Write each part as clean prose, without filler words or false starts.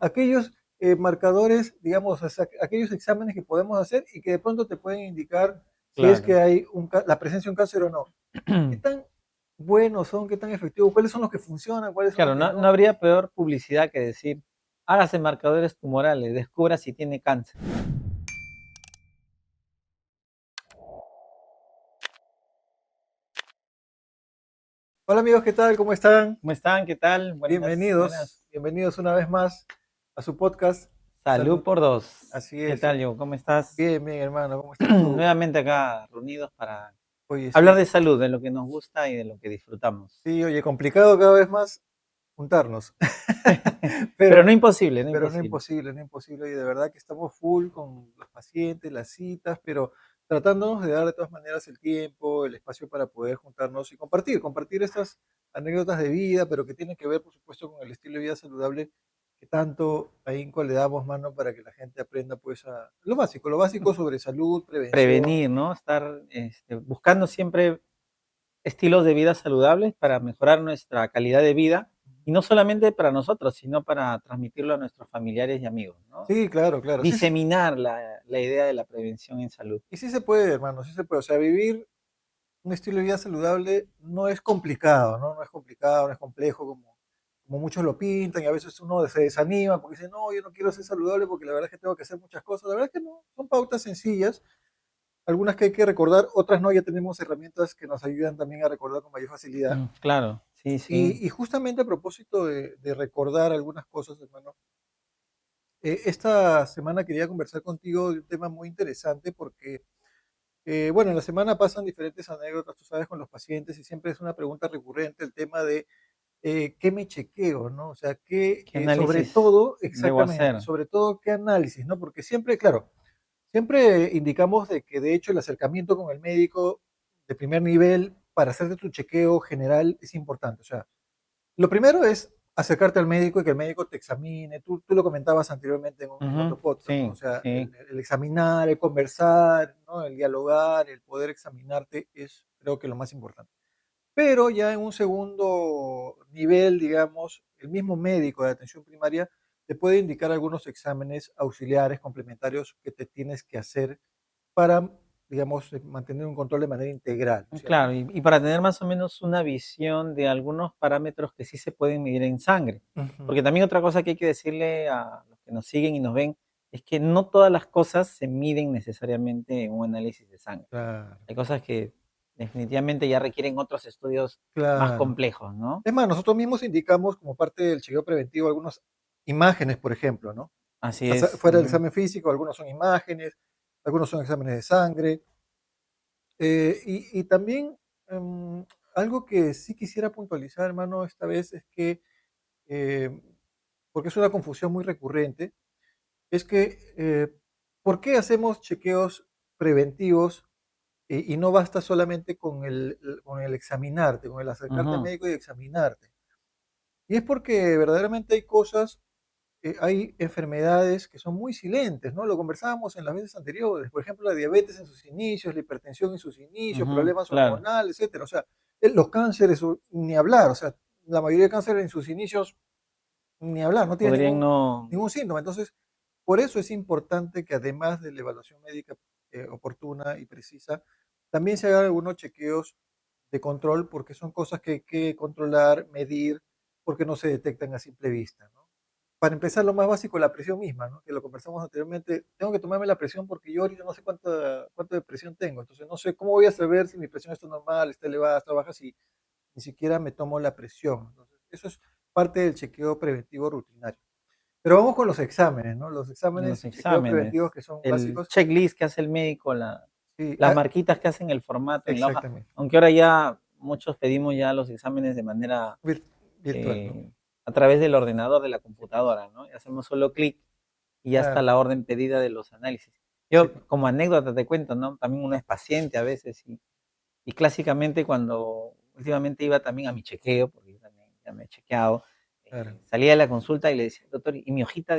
aquellos marcadores, digamos, aquellos exámenes que podemos hacer y que de pronto te pueden indicar si es que Claro. hay la presencia de un cáncer o no. ¿Qué tan buenos son? ¿Qué tan efectivos? ¿Cuáles son los que funcionan? ¿Cuáles son los Claro, que no no? habría peor publicidad que decir, hágase marcadores tumorales, descubra si tiene cáncer. Hola amigos, ¿qué tal? ¿Cómo están? ¿Cómo están? ¿Qué tal? Buenas, Bienvenidos, buenas. bienvenidos una vez más a su podcast Salud Salud. por dos. Así ¿Qué es. tal, yo? ¿Cómo estás? Bien, bien, hermano, ¿cómo estás tú? Nuevamente acá reunidos para Oye, hablar sí, de salud, de lo que nos gusta y de lo que disfrutamos. sí, oye, complicado cada vez más juntarnos, Pero no pero, imposible, no pero no imposible. imposible, no imposible, y de verdad que estamos full con los pacientes, las citas, pero tratándonos de dar de todas maneras el tiempo, el espacio para poder juntarnos y compartir estas anécdotas de vida, pero que tienen que ver, por supuesto, con el estilo de vida saludable que tanto ahínco le damos mano para que la gente aprenda, pues, a lo básico sobre salud, prevención. Prevenir, ¿no? Estar buscando siempre estilos de vida saludables para mejorar nuestra calidad de vida y no solamente para nosotros, sino para transmitirlo a nuestros familiares y amigos, ¿no? Sí, claro, claro. Sí, Diseminar la idea de la prevención en salud. y sí se puede, hermano, sí se puede. O sea, vivir un estilo de vida saludable no es complicado, ¿no? No es complicado, no es complejo como muchos lo pintan y a veces uno se desanima porque dice, no, yo no quiero ser saludable porque la verdad es que tengo que hacer muchas cosas. La verdad es que no, son pautas sencillas, algunas que hay que recordar, otras no, ya tenemos herramientas que nos ayudan también a recordar con mayor facilidad. Claro, sí, sí. Y justamente a propósito de recordar algunas cosas, hermano, esta semana quería conversar contigo de un tema muy interesante porque bueno, en la semana pasan diferentes anécdotas, tú sabes, con los pacientes y siempre es una pregunta recurrente el tema de qué me chequeo, ¿no? O sea, ¿Qué sobre análisis todo, debo exactamente, hacer? sobre todo qué análisis, ¿no? Porque siempre, claro, siempre indicamos de que de hecho el acercamiento con el médico de primer nivel para hacerte tu chequeo general es importante. O sea, lo primero es acercarte al médico y que el médico te examine. Tú lo comentabas anteriormente en Ujú, otro podcast, ¿no? O sí, sea, sí, el examinar, el conversar, ¿no? El dialogar, el poder examinarte es creo que lo más importante. Pero ya en un segundo nivel, digamos, el mismo médico de atención primaria te puede indicar algunos exámenes auxiliares, complementarios que te tienes que hacer para, digamos, mantener un control de manera integral, ¿no es cierto? claro, y para tener más o menos una visión de algunos parámetros que sí se pueden medir en sangre. Ujú, Porque también otra cosa que hay que decirle a los que nos siguen y nos ven es que no todas las cosas se miden necesariamente en un análisis de sangre. claro, Hay cosas que definitivamente ya requieren otros estudios más claro. complejos, ¿no? Es más, nosotros mismos indicamos como parte del chequeo preventivo algunas imágenes, por ejemplo, ¿no? Así es. Fuera del examen físico, algunos son imágenes, algunos son exámenes de sangre. Y también algo que sí quisiera puntualizar, hermano, esta vez es que, eh, porque es una confusión muy recurrente, es que, ¿por qué hacemos chequeos preventivos y no basta solamente con con el examinarte, con el acercarte al Ujú, médico y examinarte? Y es porque verdaderamente hay cosas, hay enfermedades que son muy silentes, ¿no? Lo conversábamos en las veces anteriores, por ejemplo, la diabetes en sus inicios, la hipertensión en sus inicios, ujú, problemas claro. hormonales, etcétera. O sea, los cánceres, ni hablar, o sea, la mayoría de cánceres en sus inicios, ni hablar, no tiene Podrían no. ningún síntoma. Entonces, por eso es importante que además de la evaluación médica oportuna y precisa, también se hagan algunos chequeos de control, porque son cosas que hay que controlar, medir, porque no se detectan a simple vista, ¿no? Para empezar, lo más básico, la presión misma, ¿no? Que lo conversamos anteriormente. Tengo que tomarme la presión porque yo ahorita no sé cuánto de presión tengo. Entonces, no sé cómo voy a saber si mi presión está normal, está elevada, está baja, si ni siquiera me tomo la presión. Entonces, eso es parte del chequeo preventivo rutinario. Pero vamos con los exámenes, ¿no? Los Los exámenes, chequeos preventivos exámenes, que son el básicos. checklist que hace el médico, Sí, las marquitas que hacen el formato en la hoja, exactamente. aunque ahora ya muchos pedimos ya los exámenes de manera Virtual, ¿no? a través del ordenador de la computadora, ¿no? Y hacemos solo clic y ya está Claro, la orden pedida de los análisis. sí. Yo, como anécdota te cuento, ¿no? También uno es paciente a veces y clásicamente cuando últimamente iba también a mi chequeo, porque yo también ya me he chequeado, Claro. salía de la consulta y le decía, doctor, ¿y mi hojita,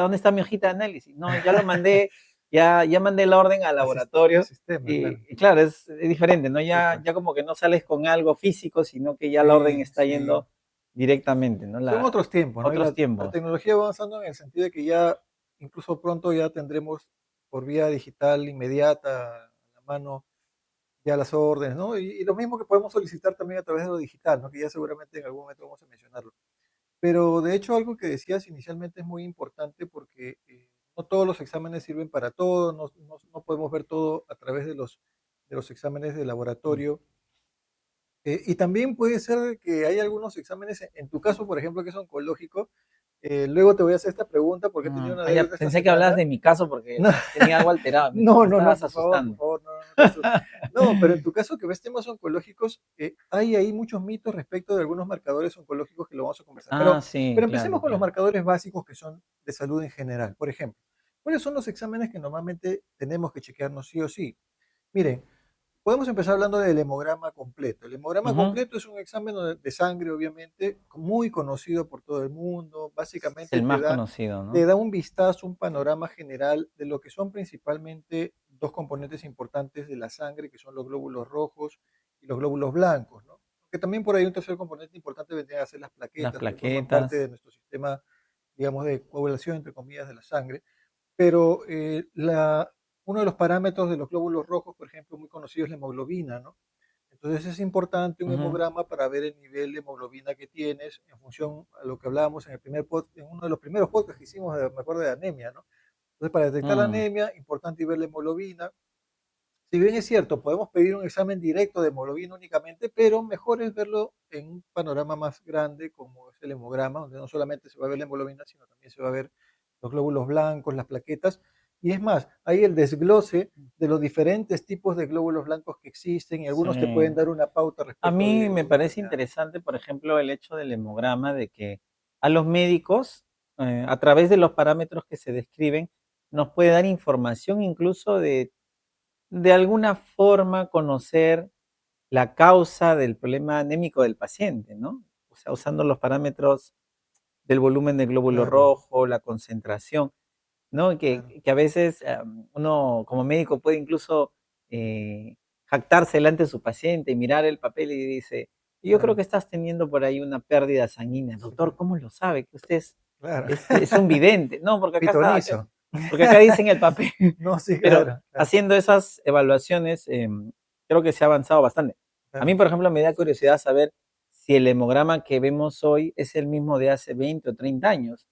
¿dónde está mi hojita de análisis? No, ya lo mandé, ya mandé la orden al Al laboratorio. sistema, claro. Y claro, es diferente, ¿no? Sí, Ya, pues. ya como que no sales con algo físico, sino que ya la orden Sí, está sí. yendo directamente, ¿no? Son otros tiempos, ¿no? Y Otros la tiempos. tecnología va avanzando en el sentido de que ya, incluso pronto ya tendremos por vía digital inmediata, a la mano, ya las órdenes, ¿no? Y lo mismo que podemos solicitar también a través de lo digital, ¿no? Que ya seguramente en algún momento vamos a mencionarlo. Pero de hecho algo que decías inicialmente es muy importante porque no todos los exámenes sirven para todo, no podemos ver todo a través de los exámenes de Mm. laboratorio. Y también puede ser que hay algunos exámenes, en tu caso, por ejemplo, que es oncológico. Luego te voy a hacer esta pregunta porque he tenido una Ya anécdota esta pensé que hablabas semana. de mi caso porque tenía algo alterado, No, me no, no, estabas por asustando. favor, no, no te asustes. No, pero en tu caso que ves temas oncológicos, hay ahí muchos mitos respecto de algunos marcadores oncológicos que lo vamos a conversar. Ah, sí, Pero empecemos claro, con los claro. marcadores básicos que son de salud en general. Por ejemplo, ¿cuáles son los exámenes que normalmente tenemos que chequearnos sí o sí? Miren, podemos empezar hablando del hemograma completo. El hemograma Ujú. completo es un examen de sangre, obviamente, muy conocido por todo el mundo. Es Básicamente el más conocido, te ¿no? da un vistazo, un panorama general de lo que son principalmente dos componentes importantes de la sangre, que son los glóbulos rojos y los glóbulos blancos, ¿no? Que también por ahí un tercer componente importante vendría a ser las Las plaquetas, que forman parte de plaquetas. nuestro sistema, digamos, de coagulación, entre comillas, de la sangre. Pero uno de los parámetros de los glóbulos rojos, por ejemplo, muy conocido es la hemoglobina, ¿no? Entonces es importante un Ujú. hemograma para ver el nivel de hemoglobina que tienes en función a lo que hablábamos en en uno de los primeros podcasts que hicimos, me acuerdo de anemia, ¿no? Entonces para detectar la Mm, anemia, importante ver la hemoglobina. Si bien es cierto, podemos pedir un examen directo de hemoglobina únicamente, pero mejor es verlo en un panorama más grande como es el hemograma, donde no solamente se va a ver la hemoglobina, sino también se va a ver los glóbulos blancos, las plaquetas. Y es más, hay el desglose de los diferentes tipos de glóbulos blancos que existen y algunos te pueden sí. dar una pauta A respecto mí me de una parece enfermedad. interesante, por ejemplo, el hecho del hemograma, de que a los médicos, a través de los parámetros que se describen, nos puede dar información incluso de alguna forma conocer la causa del problema anémico del paciente, ¿no? O sea, usando los parámetros del volumen del glóbulo Claro, rojo, la concentración, ¿no? claro, Que a veces uno como médico puede incluso jactarse delante de su paciente y mirar el papel y dice, yo creo claro, que estás teniendo por ahí una pérdida sanguínea. Doctor, sí, ¿cómo lo sabe? Que usted claro. es un vidente. No, Pitonizo. porque acá dice en el papel. No, sí, Pero claro, claro, haciendo esas evaluaciones, creo que se ha avanzado bastante. A mí, claro. por ejemplo, me da curiosidad saber si el hemograma que vemos hoy es el mismo de hace 20 o 30 años.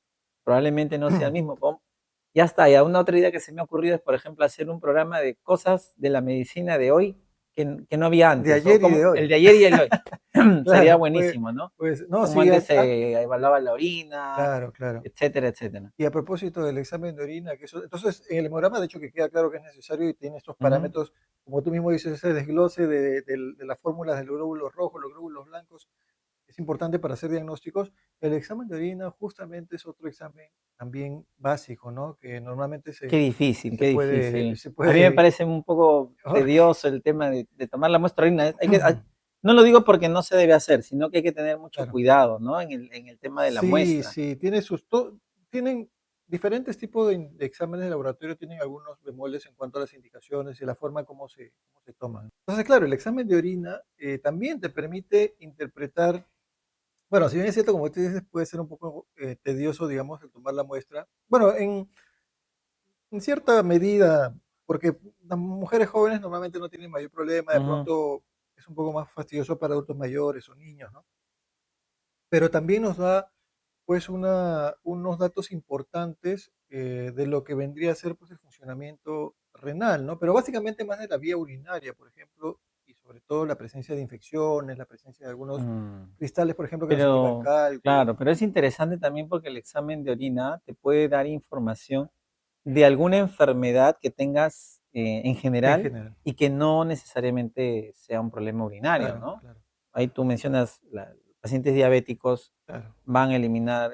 Probablemente no sea el mismo. Ya está, ya una otra idea que se me ha ocurrido es, por ejemplo, hacer un programa de cosas de la medicina de hoy que no había De antes, o ayer y de como hoy. el de ayer y el de hoy. Sería Claro, buenísimo, ¿no? pues no, Como sí, antes se evaluaba la orina, claro, claro. etcétera, etcétera. Y a propósito del examen de orina, que eso, entonces en el hemograma, de hecho, que queda claro que es necesario y tiene estos Ujú. parámetros, como tú mismo dices, ese desglose de las fórmulas de los glóbulos rojos, los glóbulos blancos, es importante para hacer diagnósticos. El examen de orina justamente es otro examen también básico, ¿no? Que normalmente Qué difícil, qué difícil. se A mí me puede, parece un poco tedioso el tema de tomar la muestra de orina. No lo digo porque no se debe hacer, sino que hay que tener mucho claro. cuidado, ¿no? En el tema de la Sí, muestra. sí, tienen diferentes tipos de exámenes de laboratorio, tienen algunos bemoles en cuanto a las indicaciones y la forma cómo se toman. Entonces, claro, el examen de orina también te permite interpretar, bueno, si bien es cierto, como tú dices, puede ser un poco tedioso, digamos, el tomar la muestra. Bueno, en cierta medida, porque las mujeres jóvenes normalmente no tienen mayor problema, de Ujú. pronto es un poco más fastidioso para adultos mayores o niños, ¿no? Pero también nos da pues unos datos importantes de lo que vendría a ser pues el funcionamiento renal, ¿no? Pero básicamente más de la vía urinaria, por ejemplo, y sobre todo la presencia de infecciones, la presencia de algunos Mm. cristales, por ejemplo, que nos indican Pero, cálculos. claro, pero es interesante también porque el examen de orina te puede dar información de alguna enfermedad que tengas en En general general. y que no necesariamente sea un problema urinario, Claro, ¿no? claro, Ahí tú mencionas, pacientes diabéticos claro, van a eliminar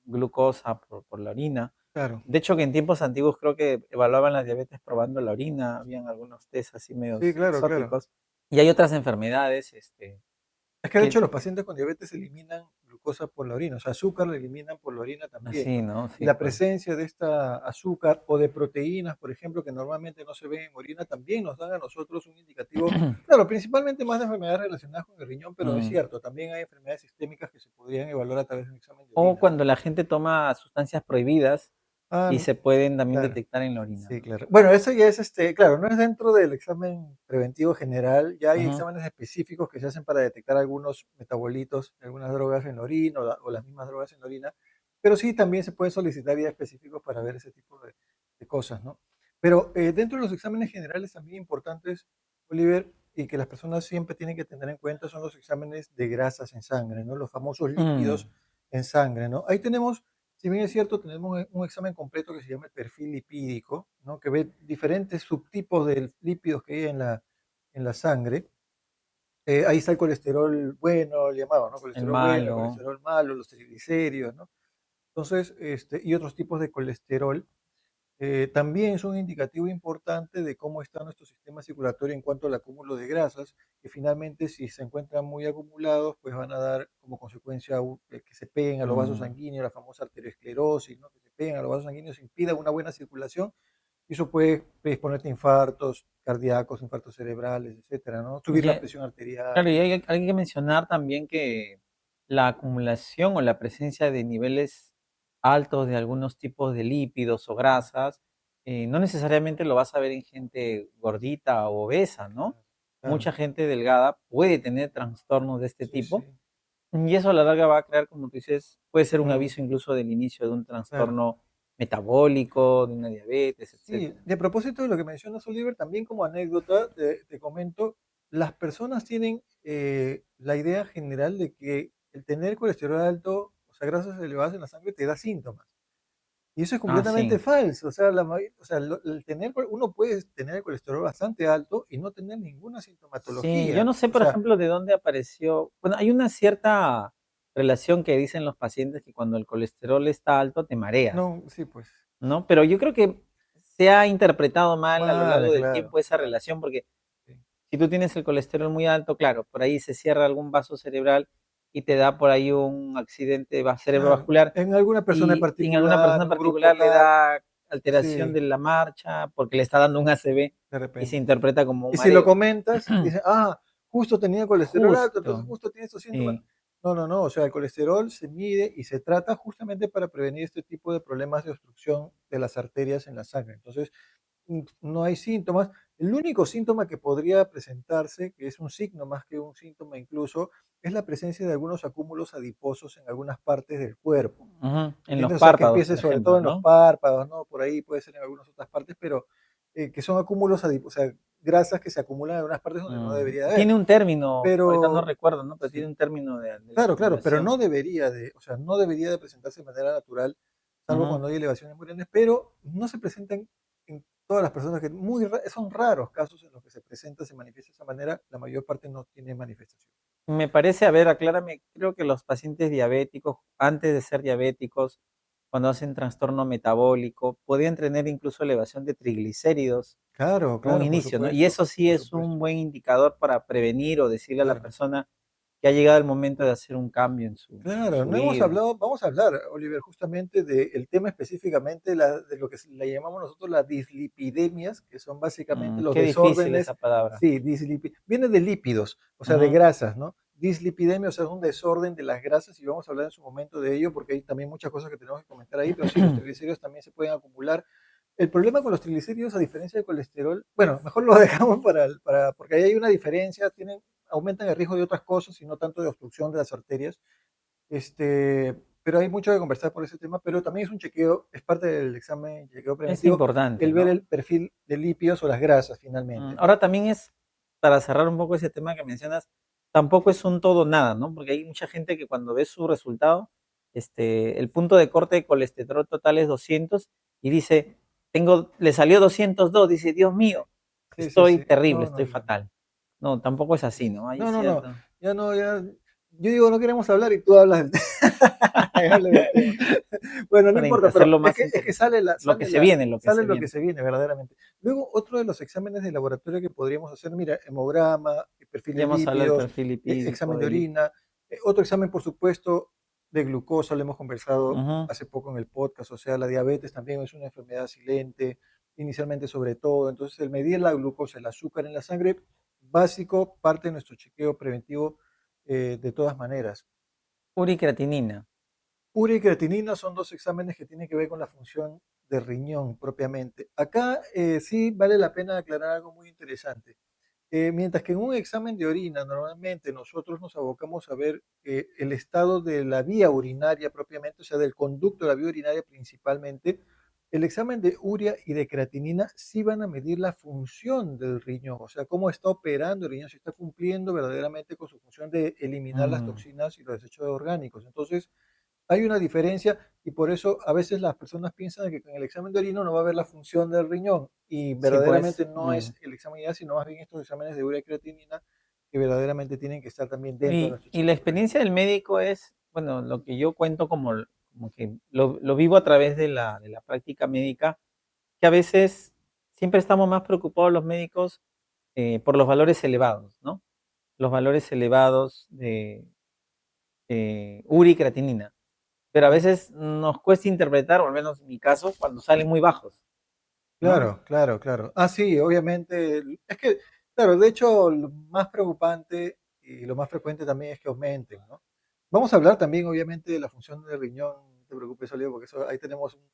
glucosa por la orina. claro. De hecho, que en tiempos antiguos creo que evaluaban la diabetes probando la orina, habían algunos test así Sí, medios claro, claro. exóticos. Y hay otras enfermedades, Es que de que hecho los pacientes con diabetes eliminan glucosa por la orina, o sea, azúcar la eliminan por la orina también, Así, ¿no? ¿no? Y Sí, la pues. presencia de esta azúcar o de proteínas, por ejemplo, que normalmente no se ven en orina, también nos dan a nosotros un indicativo, claro, principalmente más de enfermedades relacionadas con el riñón, pero es Mm. cierto, también hay enfermedades sistémicas que se podrían evaluar a través de un examen de O orina, ¿no? cuando la gente toma sustancias prohibidas Ah, y se pueden también claro. detectar en la orina, Sí, ¿no? claro. Bueno, eso ya es, claro, no es dentro del examen preventivo general, ya hay Ujú. exámenes específicos que se hacen para detectar algunos metabolitos, algunas drogas en la orina o las mismas drogas en la orina, pero sí también se pueden solicitar ya específicos para ver ese tipo de cosas, ¿no? Pero dentro de los exámenes generales también importantes, Oliver, y que las personas siempre tienen que tener en cuenta son los exámenes de grasas en sangre, ¿no? Los famosos Mm. lípidos en sangre, ¿no? Ahí tenemos, si bien es cierto, tenemos un examen completo que se llama el perfil lipídico, ¿no? Que ve diferentes subtipos de lípidos que hay en la sangre. Ahí está el colesterol bueno, le llamaban, ¿no? El Colesterol bueno, el malo. colesterol malo, los triglicéridos, ¿no? Entonces, y otros tipos de colesterol. También es un indicativo importante de cómo está nuestro sistema circulatorio en cuanto al acúmulo de grasas, que finalmente si se encuentran muy acumulados, pues van a dar como consecuencia que se peguen a los vasos Mm. sanguíneos, la famosa arteriosclerosis, ¿no? Que se peguen a los vasos sanguíneos, impida una buena circulación, y eso puede predisponerte a infartos cardíacos, infartos cerebrales, etcétera, ¿no? Subir la Ya, presión arterial. claro, y hay que mencionar también que la acumulación o la presencia de niveles altos de algunos tipos de lípidos o grasas, no necesariamente lo vas a ver en gente gordita o obesa, ¿no? Claro, claro. Mucha gente delgada puede tener trastornos de este Sí, sí. tipo y eso a la larga va a crear, como tú dices, puede ser un Mm, aviso incluso del inicio de un claro. trastorno metabólico, de una diabetes, Sí, etcétera. y a propósito de lo que mencionas, Oliver, también como anécdota te comento, las personas tienen la idea general de que el tener colesterol alto, o sea, grasas elevadas en la sangre, te da síntomas. Y eso es Ah, completamente sí. falso. O sea, o sea, el tener, uno puede tener el colesterol bastante alto y no tener ninguna Sí, yo sintomatología. no sé, O por sea, ejemplo, de dónde apareció. Bueno, hay una cierta relación que dicen los pacientes que cuando el colesterol está alto te mareas, no, sí, pues, ¿no? Pero yo creo que se ha interpretado mal a lo mal, largo del claro, tiempo esa claro. relación, porque Sí, si tú tienes el colesterol muy alto, claro, por ahí se cierra algún vaso cerebral y te da por ahí un accidente claro. cerebrovascular En alguna persona en y en alguna particular, persona en en un grupo particular le tal, da alteración sí, de la marcha porque le está dando un ACV de y se repente. interpreta como un Y si lo mareo. comentas, dice, ah, justo tenía colesterol alto, entonces Justo, justo tiene estos síntomas. sí. No, no, no, o sea, el colesterol se mide y se trata justamente para prevenir este tipo de problemas de obstrucción de las arterias en la sangre. Entonces, no hay síntomas. El único síntoma que podría presentarse, que es un signo más que un síntoma incluso, es la presencia de algunos acúmulos adiposos en algunas partes del cuerpo. Ujú, en los ¿Entiendes? O sea, que párpados, empiece por sobre todo ejemplo, en los ¿no? párpados, ¿no? Por ahí puede ser en algunas otras partes, pero que son acúmulos o sea, grasas que se acumulan en algunas partes donde no debería de haber. Tiene un término, ahorita no Pero, recuerdo, ¿no? Pero tiene sí, un término de la claro, claro, pero no acumulación. debería de, o sea, no debería de presentarse de manera natural, salvo Ujú. cuando hay elevaciones muy grandes, pero no se presentan en todas las personas, que son raros casos en los que se presenta, se manifiesta de esa manera, la mayor parte no tiene manifestación. Me parece, a ver, aclárame, creo que los pacientes diabéticos, antes de ser diabéticos, cuando hacen trastorno metabólico, podían tener incluso elevación de triglicéridos Claro, en un claro, inicio, ¿no? Y eso sí por es supuesto, un buen indicador para prevenir o decirle a la claro. persona que ha llegado el momento de hacer un cambio en Claro, su no hemos vida. hablado, vamos a hablar, Oliver, justamente del tema específicamente de lo que le llamamos nosotros las dislipidemias, que son básicamente los Qué difícil esa desórdenes, palabra. sí, viene de lípidos, o sea, de Ujú. grasas, ¿no? Dislipidemia, o sea, es un desorden de las grasas y vamos a hablar en su momento de ello porque hay también muchas cosas que tenemos que comentar ahí, pero sí, los triglicéridos también se pueden acumular. El problema con los triglicéridos, a diferencia del colesterol, bueno, mejor lo dejamos porque ahí hay una diferencia, aumentan el riesgo de otras cosas y no tanto de obstrucción de las arterias. Pero hay mucho que conversar por ese tema, pero también es un chequeo, es parte del examen, chequeo Es preventivo, importante, el ver ¿no? el perfil de lípidos o las grasas finalmente, ¿no? Ahora también es, para cerrar un poco ese tema que mencionas, tampoco es un todo o nada, ¿no? Porque hay mucha gente que cuando ve su resultado, el punto de corte de colesterol total es 200 y dice, le salió 202, dice, Dios mío, Sí, sí, estoy sí. terrible, No, no, estoy no. fatal. No, tampoco es Sí, así, sí. ¿no? Hay No, no, no. cierto. Ya no, ya. Yo digo, no queremos hablar y tú hablas del tema. Hablas del tema. Bueno, no Para importa, pero hacerlo más es que interesante. Lo que se viene, lo que sale se lo que viene. se viene verdaderamente. Luego, otro de los exámenes de laboratorio que podríamos hacer, mira, hemograma, perfil Ya de hemos hablado del lípidos, perfil lipídico, examen de orina, otro examen, por supuesto, de glucosa, lo hemos conversado Ujú. hace poco en el podcast, o sea, la diabetes también es una enfermedad silente, inicialmente sobre todo, entonces el medir la glucosa, el azúcar en la sangre, básico, parte de nuestro chequeo preventivo de todas maneras. Uricreatinina. Urea y creatinina son dos exámenes que tienen que ver con la función del riñón propiamente. Acá sí vale la pena aclarar algo muy interesante. Mientras que en un examen de orina normalmente nosotros nos abocamos a ver el estado de la vía urinaria propiamente, o sea, del conducto de la vía urinaria principalmente, el examen de urea y de creatinina sí van a medir la función del riñón, o sea, cómo está operando el riñón, si está cumpliendo verdaderamente con su función de eliminar las Mm, toxinas y los desechos orgánicos. Entonces, hay una diferencia y por eso a veces las personas piensan que con el examen de orina no va a ver la función del riñón y sí, pues. verdaderamente no es el examen ideal, sino más bien estos exámenes de urea y creatinina que verdaderamente tienen que estar también dentro de nuestro Y la chequeo experiencia preventivo. del médico es, bueno, lo que yo cuento como que lo vivo a través de la práctica médica, que a veces siempre estamos más preocupados los médicos por los valores elevados, ¿no? Los valores elevados de urea y creatinina. Pero a Ujú. veces nos cuesta interpretar, o al menos en mi caso, cuando salen muy bajos, ¿no? Claro, claro, claro. Ah, sí, obviamente. Es que, claro, de hecho, lo más preocupante y lo más frecuente también es que aumenten, ¿no? Vamos a hablar también, obviamente, de la función del riñón, no te preocupes, Olivo, porque eso, ahí tenemos un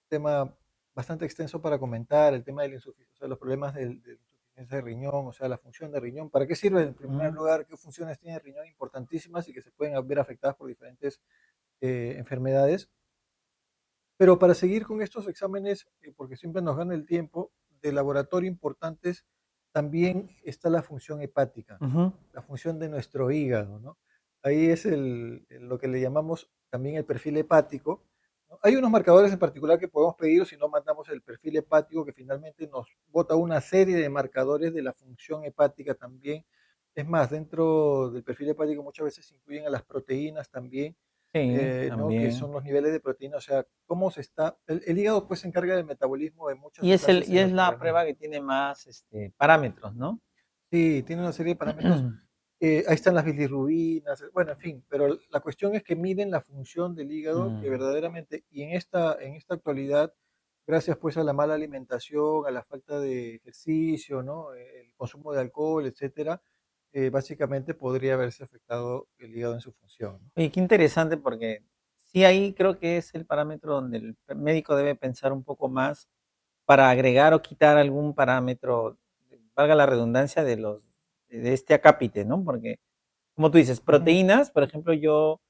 tema bastante extenso para comentar, el tema de la insuficiencia, o sea, los problemas de la insuficiencia de riñón, o sea, la función del riñón. ¿Para qué sirve en primer Ujú, lugar? ¿Qué funciones tiene el riñón importantísimas y que se pueden ver afectadas por diferentes enfermedades? Pero para seguir con estos exámenes, porque siempre nos gana el tiempo, de laboratorio importantes, también está la función hepática, ujú. la función de nuestro hígado, ¿no? Ahí es lo que le llamamos también el perfil hepático, ¿no? Hay unos marcadores en particular que podemos pedir, o si no mandamos el perfil hepático que finalmente nos bota una serie de marcadores de la función hepática también. Es más, dentro del perfil hepático muchas veces se incluyen a las proteínas también, Sí, ¿no? Que son también. los niveles de proteína, o sea, cómo se está, el hígado pues se encarga del metabolismo de muchas sustancias Y en es nuestro la organismo. prueba que tiene más parámetros, ¿no? Sí, tiene una serie de parámetros, ahí están las bilirrubinas, bueno, en fin, pero la cuestión es que miden la función del hígado que Mm. verdaderamente, y en esta actualidad, gracias pues a la mala alimentación, a la falta de ejercicio, ¿no? El consumo de alcohol, etcétera, básicamente podría haberse afectado el hígado en su función, ¿no? Oye, qué interesante porque sí, ahí creo que es el parámetro donde el médico debe pensar un poco más para agregar o quitar algún parámetro, valga la redundancia, de este acápite, ¿no? Porque, como tú dices, Ujú. proteínas, por ejemplo, yo,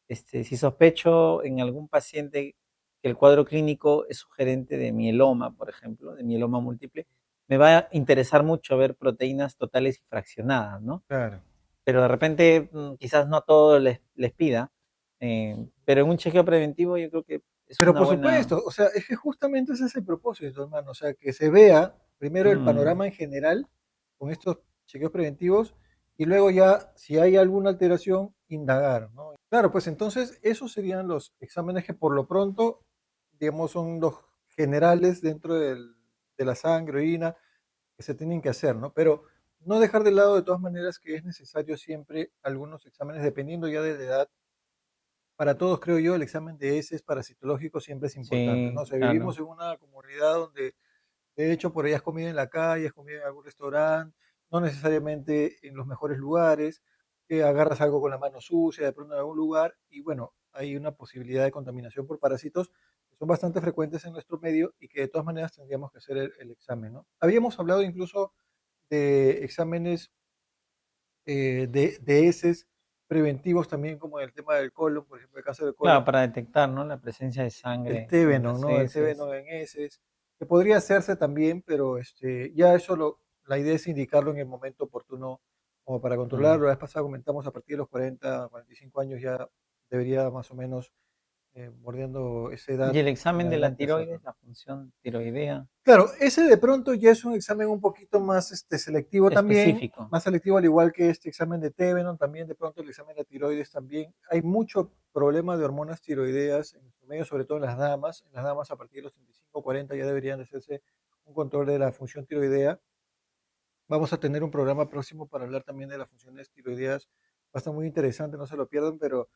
si sospecho en algún paciente que el cuadro clínico es sugerente de mieloma, por ejemplo, de mieloma múltiple, me va a interesar mucho ver proteínas totales y fraccionadas, ¿no? Claro. Pero de repente, quizás no a todos les pida, pero en un chequeo preventivo yo creo que es Pero una por buena. supuesto, o sea, es que justamente ese es el propósito, hermano, o sea, que se vea primero el Mm, panorama en general con estos chequeos preventivos y luego ya, si hay alguna alteración, indagar, ¿no? Claro, pues entonces esos serían los exámenes que por lo pronto, digamos, son los generales dentro de la sangre, orina, que se tienen que hacer, ¿no? Pero no dejar de lado de todas maneras que es necesario siempre algunos exámenes, dependiendo ya de la edad. Para todos, creo yo, el examen de heces parasitológico siempre es importante, ¿no? sí, O sea, claro. vivimos en una comunidad donde, de hecho, por ahí has comido en la calle, has comido en algún restaurante, no necesariamente en los mejores lugares, que agarras algo con la mano sucia, de pronto en algún lugar, y bueno, hay una posibilidad de contaminación por parásitos que son bastante frecuentes en nuestro medio y que de todas maneras tendríamos que hacer el examen, ¿no? Habíamos hablado incluso de exámenes de heces preventivos también, como en el tema del colon, por ejemplo, el cáncer de Claro, colon, para detectar, ¿no?, la presencia de el sangre en Tévenon, las ¿no? El heces. Tévenon en heces, que podría hacerse también, pero ya eso la idea es indicarlo en el momento oportuno como para Mm. controlarlo. La vez pasada comentamos a partir de los 40, 45 años ya debería más o menos, bordeando esa edad Y el en examen de la adelante hacerlo, tiroides, ¿no? la función tiroidea Claro, ese de pronto ya es un examen un poquito más selectivo también, específico. más selectivo al igual que este examen de Tevenon, también de pronto el examen de tiroides también. Hay mucho problema de hormonas tiroideas en nuestro medio, sobre todo en las damas a partir de los 35 40 ya deberían de hacerse un control de la función tiroidea. Vamos a tener un programa próximo para hablar también de las funciones tiroideas, va a estar muy interesante, no se lo pierdan, pero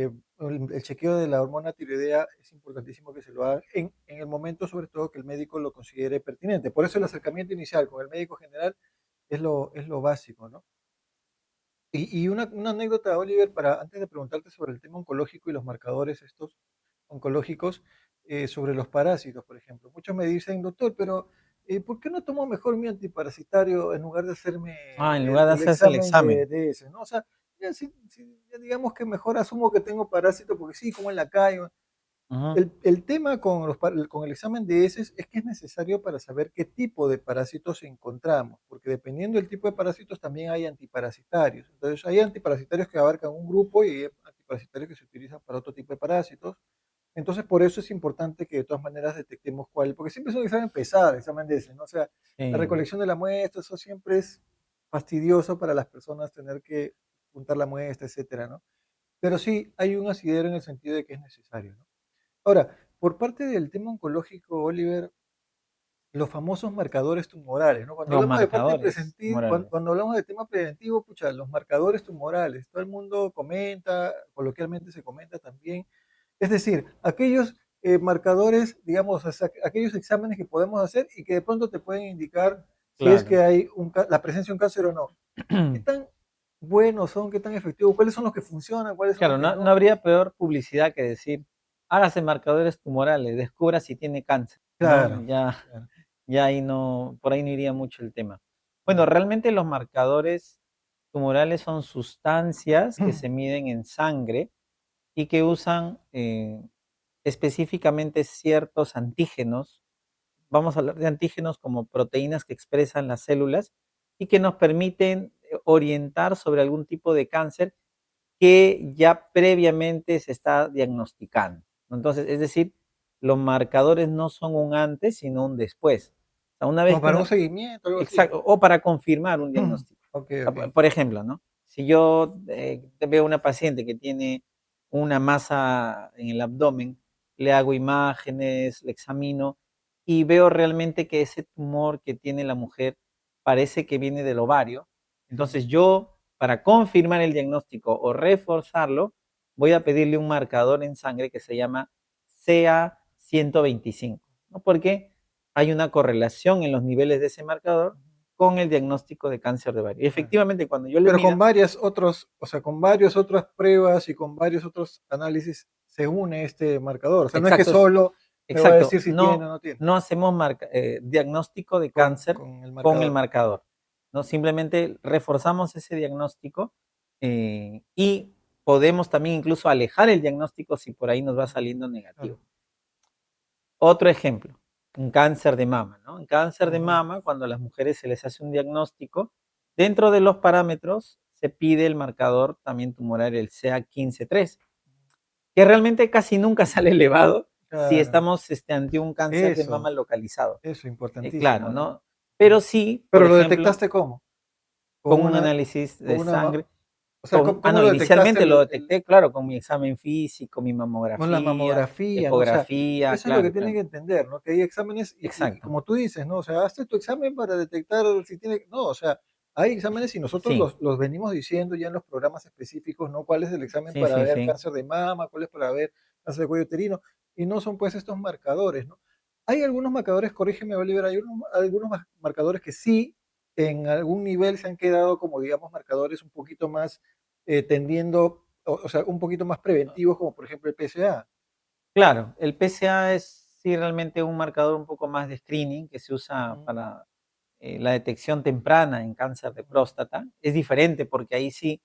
el chequeo de la hormona tiroidea es importantísimo que se lo haga en el momento, sobre todo, que el médico lo considere pertinente. Por eso el acercamiento inicial con el médico general es lo básico, ¿no? Y una anécdota, Oliver, para antes de preguntarte sobre el tema oncológico y los marcadores estos oncológicos, sobre los parásitos, por ejemplo. Muchos me dicen, doctor, pero ¿por qué no tomo mejor mi antiparasitario en lugar de hacerme En lugar de el hacerse el examen examen. de ese, ¿no? O sea, ya digamos que mejor asumo que tengo parásito porque sí, como en la calle. Ujú, El tema con, con el examen de heces es que es necesario para saber qué tipo de parásitos encontramos, porque dependiendo del tipo de parásitos también hay antiparasitarios. Entonces hay antiparasitarios que abarcan un grupo y hay antiparasitarios que se utilizan para otro tipo de parásitos. Entonces por eso es importante que de todas maneras detectemos cuál, porque siempre es un examen pesado, el examen de heces, ¿no? O sea, la sí, recolección de la muestra, eso siempre es fastidioso para las personas tener que juntar la muestra, etcétera, ¿no? Pero sí hay un asidero en el sentido de que es necesario, ¿no? Ahora, por parte del tema oncológico, Oliver, los famosos marcadores tumorales, ¿no? Cuando los hablamos de parte marcadores preventiva, morales. cuando hablamos de tema preventivo, pucha, los marcadores tumorales, todo el mundo comenta, coloquialmente se comenta también. Es decir, aquellos marcadores, digamos, o sea, aquellos exámenes que podemos hacer y que de pronto te pueden indicar si es que Claro. hay la presencia de un cáncer o no. ¿Qué tan buenos son? ¿Qué tan efectivos? ¿Cuáles son los que funcionan? ¿Cuáles son los Claro, que no no? habría peor publicidad que decir, hágase marcadores tumorales, descubra si tiene cáncer, ¿no? Claro, Ya, claro. ya ahí no, por ahí no iría mucho el tema. Bueno, Ya. realmente los marcadores tumorales son sustancias que se miden en sangre y que usan específicamente ciertos antígenos. Vamos a hablar de antígenos como proteínas que expresan las células y que nos permiten orientar sobre algún tipo de cáncer que ya previamente se está diagnosticando, ¿no? Entonces, es decir, los marcadores no son un antes, sino un después. O sea, una Como vez que para un una, seguimiento, algo así. exacto, o para confirmar un diagnóstico. Ok, O sea, ok. por ejemplo, ¿no? Si yo veo una paciente que tiene una masa en el abdomen, le hago imágenes, le examino y veo realmente que ese tumor que tiene la mujer parece que viene del ovario. Entonces yo, para confirmar el diagnóstico o reforzarlo, voy a pedirle un marcador en sangre que se llama CA-125, ¿no? Porque hay una correlación en los niveles de ese marcador con el diagnóstico de cáncer de ovario. Y Claro. efectivamente, cuando yo le Pero con mida, varias otros, o sea, con varias otras pruebas y con varios otros análisis se une este marcador. O sea, no es que exacto, solo me va a exacto, decir si tiene o no tiene no hacemos diagnóstico de cáncer con el con el marcador. marcador, ¿no? Simplemente reforzamos ese diagnóstico y podemos también incluso alejar el diagnóstico si por ahí nos va saliendo Claro. negativo. Otro ejemplo, un cáncer de mama, ¿no? Un cáncer de Ujú. mama, cuando a las mujeres se les hace un diagnóstico, dentro de los parámetros se pide el marcador también tumoral, el CA 15-3, que realmente casi nunca sale elevado si Claro. estamos ante un cáncer de mama localizado. Eso, Claro, importantísimo, ¿no? ¿no? Pero sí, por Pero lo ejemplo, detectaste cómo? Con con un una, análisis con de una, sangre, o sea, ¿cómo no, lo detectaste inicialmente lo detecté, claro, con mi examen físico, mi con la mamografía, mamografía, ¿no? O sea, ecografía, eso es lo que claro, tienen claro, que entender, ¿no? Que hay exámenes y exacto. como tú dices, ¿no? O sea, hazte tu examen para detectar si tiene, no, o sea, hay exámenes y nosotros Sí, los venimos diciendo ya en los programas específicos, ¿no? ¿Cuál es el examen sí, para sí, ver sí. cáncer de mama? ¿Cuál es para ver cáncer de cuello uterino? Y no son pues estos marcadores, ¿no? Hay algunos marcadores, corrígeme, Oliver, hay algunos marcadores que sí en algún nivel se han quedado como, digamos, marcadores un poquito más tendiendo, o sea, un poquito más preventivos, como por ejemplo el PSA. Claro, el PSA es sí realmente un marcador un poco más de screening que se usa Ujú, para la detección temprana en cáncer de ujú, próstata. Es diferente porque ahí sí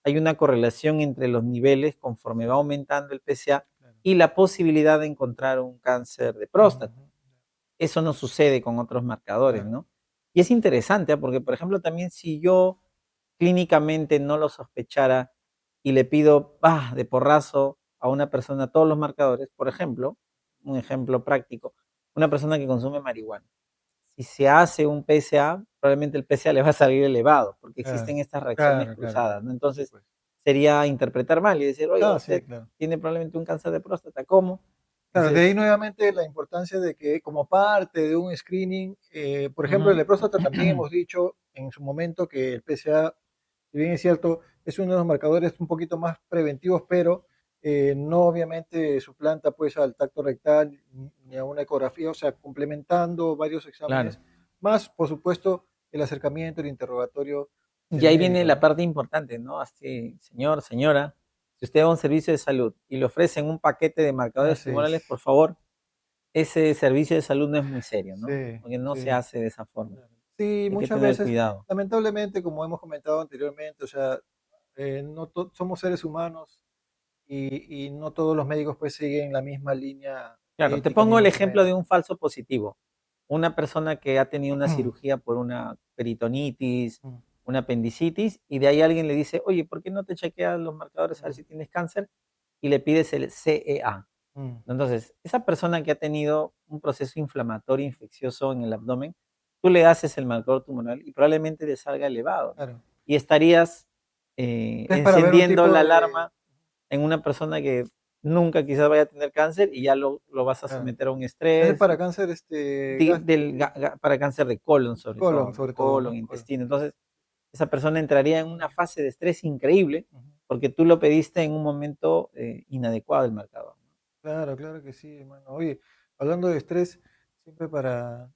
hay una correlación entre los niveles conforme va aumentando el PSA claro. y la posibilidad de encontrar un cáncer de próstata. Ujú, Eso no sucede con otros marcadores, claro, ¿no? Y es interesante, porque, por ejemplo, también si yo clínicamente no lo sospechara y le pido de porrazo a una persona todos los marcadores, por ejemplo, un ejemplo práctico, una persona que consume marihuana. Si se hace un PSA, probablemente el PSA le va a salir elevado, porque claro, existen estas reacciones claro, claro, cruzadas, claro. ¿no? Sí, Entonces, pues. sería interpretar mal y decir, oiga, Ah, sí, usted claro. tiene probablemente un cáncer de próstata, ¿cómo? Claro, de ahí Entonces, nuevamente la importancia de que como parte de un screening, por ejemplo, el ujú. de próstata también hemos dicho en su momento que el PSA, si bien es cierto, es uno de los marcadores un poquito más preventivos, pero no obviamente suplanta pues al tacto rectal ni a una ecografía, o sea, complementando varios Claro. exámenes, más por supuesto el acercamiento, el interrogatorio Y del ahí viene médico, la ¿no? parte importante, ¿no? Así, señor, señora, si usted va a un servicio de salud y le ofrecen un paquete de marcadores Así tumorales, es. por favor, ese servicio de salud no es muy serio, ¿no? Sí, Porque no se sí. hace de esa forma. Claro. Sí, Hay que muchas tener veces, cuidado. lamentablemente, como hemos comentado anteriormente, o sea, no somos seres humanos y no todos los médicos pues siguen la misma línea Claro, te ética ni pongo el mucho ejemplo menos. de un falso positivo. Una persona que ha tenido una cirugía por una peritonitis, Mm, una apendicitis, y de ahí alguien le dice, oye, ¿por qué no te chequeas los marcadores a ver mm, si tienes cáncer? Y le pides el CEA. mm, Entonces, esa persona que ha tenido un proceso inflamatorio infeccioso en el abdomen, tú le haces el marcador tumoral y probablemente le salga elevado, ¿no? claro. Y estarías Es para ver un encendiendo tipo la de, alarma en una persona que nunca quizás vaya a tener cáncer y ya lo vas a claro, someter a un es estrés para cáncer para cáncer de colon, sobre colon todo, ¿no? sobre todo, Colon, ¿no? Colon. intestino. Entonces, esa persona entraría en una fase de estrés increíble Ujú. porque tú lo pediste en un momento inadecuado el marcador, ¿no? Claro, claro que sí, hermano. Oye, hablando de estrés, siempre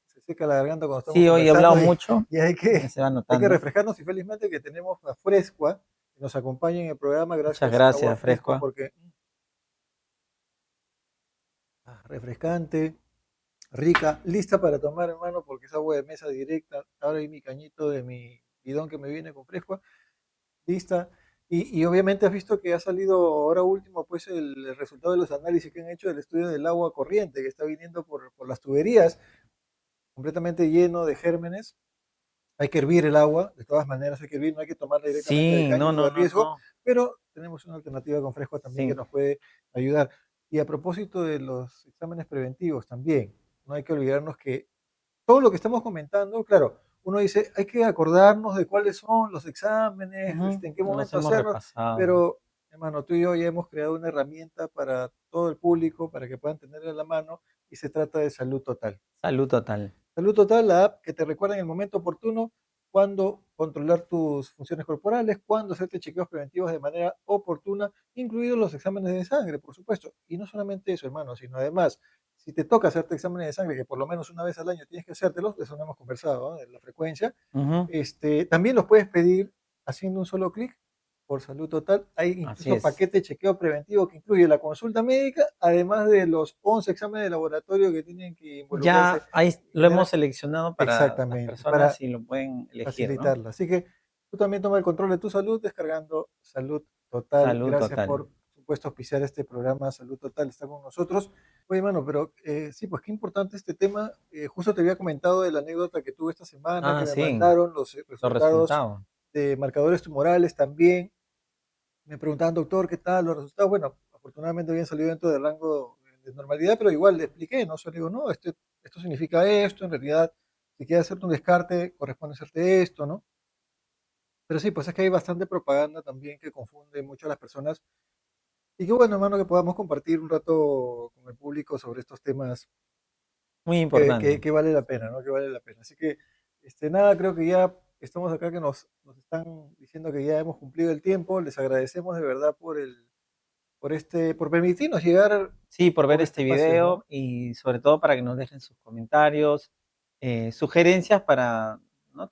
se seca la garganta cuando estamos Sí, hoy he hablado conversando y, mucho, y hay ya se va hay que notando. refrescarnos y felizmente que tenemos a Frescua que nos acompaña en el programa Muchas gracias a Agua gracias, Frescua Fresco. porque refrescante, rica, lista para tomar, hermano, porque es agua de mesa directa. Ahora hay mi cañito de mi bidón que me viene con Frescua, lista. Y obviamente has visto que ha salido ahora último pues el resultado de los análisis que han hecho del estudio del agua corriente que está viniendo por las tuberías completamente lleno de gérmenes. Hay que hervir el agua, de todas maneras hay que hervir, no hay que tomarla directamente del Sí, caño no, por no, el no, riesgo, no. pero tenemos una alternativa con fresco también que Sí, nos puede ayudar. Y a propósito de los exámenes preventivos también, no hay que olvidarnos que todo lo que estamos comentando, claro, uno dice, hay que acordarnos de cuáles son los exámenes, ujú, en qué los momento hemos hacerlos, repasado. pero hermano, tú y yo ya hemos creado una herramienta para todo el público, para que puedan tenerla a la mano, y se trata de salud total. Salud total. Salud Total, la app que te recuerda en el momento oportuno cuándo controlar tus funciones corporales, cuándo hacerte chequeos preventivos de manera oportuna, incluidos los exámenes de sangre, por supuesto. Y no solamente eso, hermano, sino además, si te toca hacerte exámenes de sangre, que por lo menos una vez al año tienes que hacértelos, de eso no hemos conversado, ¿no? De la frecuencia, Ujú, también los puedes pedir haciendo un solo clic por Salud Total. Hay así incluso es. paquete de chequeo preventivo que incluye la consulta médica, además de los 11 exámenes de laboratorio que tienen que involucrarse Ya ahí y lo hemos tener seleccionado para las exactamente, personas para y lo pueden elegir, ¿no? facilitarla. Así que tú también toma el control de tu salud descargando Salud Total. Salud Gracias total. por supuesto auspiciar este programa Salud Total, está con nosotros. Oye, mano, pero sí, pues qué importante este tema. Justo te había comentado de la anécdota que tuve esta semana, que Ah, me sí, mandaron los los resultados resultados. de marcadores tumorales también. Me preguntaban, doctor, ¿qué tal los resultados? Bueno, afortunadamente habían salido dentro del rango de normalidad, pero igual le expliqué, ¿no? O sea, le digo, no, esto significa esto, en realidad, si quieres hacerte un descarte, corresponde hacerte esto, ¿no? Pero sí, pues es que hay bastante propaganda también que confunde mucho a las personas. Y qué bueno, hermano, que podamos compartir un rato con el público sobre estos temas Muy que, importante. que vale la pena, ¿no? Que vale la pena. Así que, nada, creo que ya estamos acá que nos están diciendo que ya hemos cumplido el tiempo. Les agradecemos de verdad por permitirnos llegar Sí, por ver por este este espacio, video ¿no? y sobre todo para que nos dejen sus comentarios, sugerencias para, ¿no?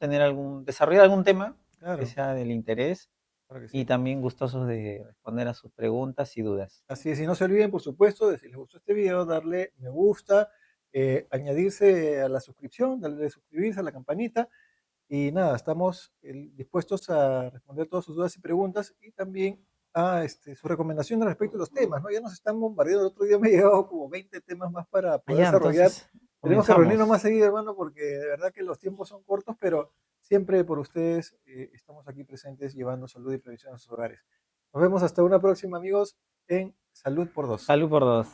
Desarrollar algún tema que Claro, sea del interés claro que y sí. también gustosos de responder a sus preguntas y dudas. Así es, y no se olviden, por supuesto, de si les gustó este video, darle me gusta, añadirse a la suscripción, darle suscribirse a la campanita. Y nada, estamos dispuestos a responder todas sus dudas y preguntas y también a sus recomendaciones respecto a los temas, ¿no? Ya nos están bombardeando. El otro día me ha llegado como 20 temas más para poder Allá, desarrollar. entonces Tenemos que reunirnos comenzamos. más seguido, hermano, porque de verdad que los tiempos son cortos, pero siempre por ustedes estamos aquí presentes llevando salud y prevención a sus hogares. Nos vemos hasta una próxima, amigos, en Salud por Dos. Salud por dos.